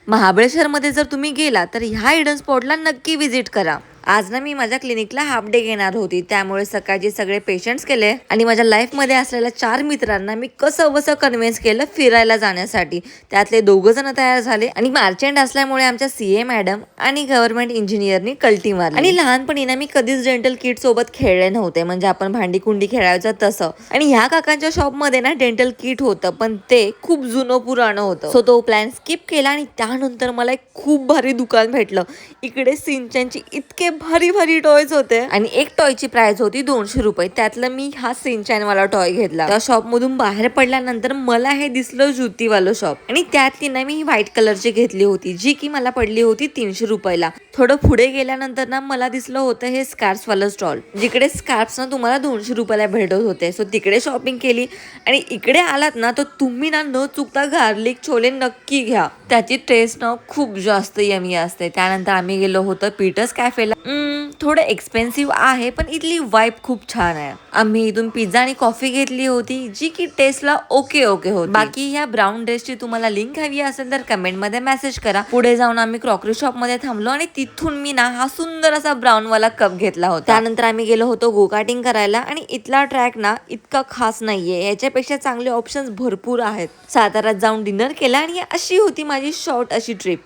महाबळेश्वरमध्ये जर तुम्ही गेला तर ह्या हिडन स्पॉटला नक्की व्हिजिट करा. आज ना मी माझ्या क्लिनिकला हाफ डे घेणार होती, त्यामुळे सकाळचे सगळे पेशंट्स केले आणि माझ्या लाईफ मध्ये असलेल्या 4 मित्रांना मी कसं बसं कन्व्हिन्स केलं फिरायला जाण्यासाठी. त्यातले 2 जण तयार झाले आणि मार्चंट असल्यामुळे आमच्या सीए मॅडम आणि गव्हर्नमेंट इंजिनियरनी कल्टी मारली. आणि लहानपणी ना मी कधीच डेंटल किट सोबत खेळले नव्हते, म्हणजे आपण भांडी कुंडी खेळायचं तसं. आणि ह्या काकांच्या शॉप मध्ये ना डेंटल किट होतं, पण ते खूप जुनं पुराणं होतं. सो तो प्लॅन स्किप केला आणि त्यानंतर मला एक खूप भारी दुकान भेटलं. इकडे सिंचनची इतके भारी भारी टॉयज होते आणि एक टॉयची प्राइस होती 200 रुपये. त्यातलं मी हा सिंचन वाला टॉय घेतला. त्या शॉप मधून बाहेर पडल्यानंतर मला हे दिसलं जुतीवालं शॉप, आणि त्यातली ना मी व्हाईट कलरची घेतली होती, जी की मला पडली होती 300 रुपयाला. थोडं पुढे गेल्यानंतर ना मला दिसलं होतं हे स्कार्फ वालं स्टॉल, जिकडे स्कार्फ ना तुम्हाला 200 रुपयाला भेटत होते. सो तिकडे शॉपिंग केली आणि इकडे आलात ना तर तुम्ही ना न चुकता गार्लिक छोले नक्की घ्या. त्याची टेस्ट ना खूप जास्त यमी असते. त्यानंतर आम्ही गेलो होतो पीटर्स कॅफेला. थोडं एक्सपेन्सिव्ह आहे, पण इथली वाईब खूप छान आहे. आम्ही इथून पिझ्झा आणि कॉफी घेतली होती, जी की टेस्टला ओके होती. बाकी ह्या ब्राऊन ड्रेसची तुम्हाला लिंक हवी असेल तर कमेंट मध्ये मेसेज करा. पुढे जाऊन आम्ही क्रॉकरी शॉप मध्ये थांबलो आणि तिथून मी ना हा सुंदर असा ब्राऊन वाला कप घेतला होता. त्यानंतर आम्ही गेलो होतो गो कार्टिंग करायला, आणि इथला ट्रॅक ना इतका खास नाहीये, याच्यापेक्षा चांगले ऑप्शन्स भरपूर आहेत. साताऱ्यात जाऊन डिनर केला आणि अशी होती माझी शॉर्ट अशी ट्रिप.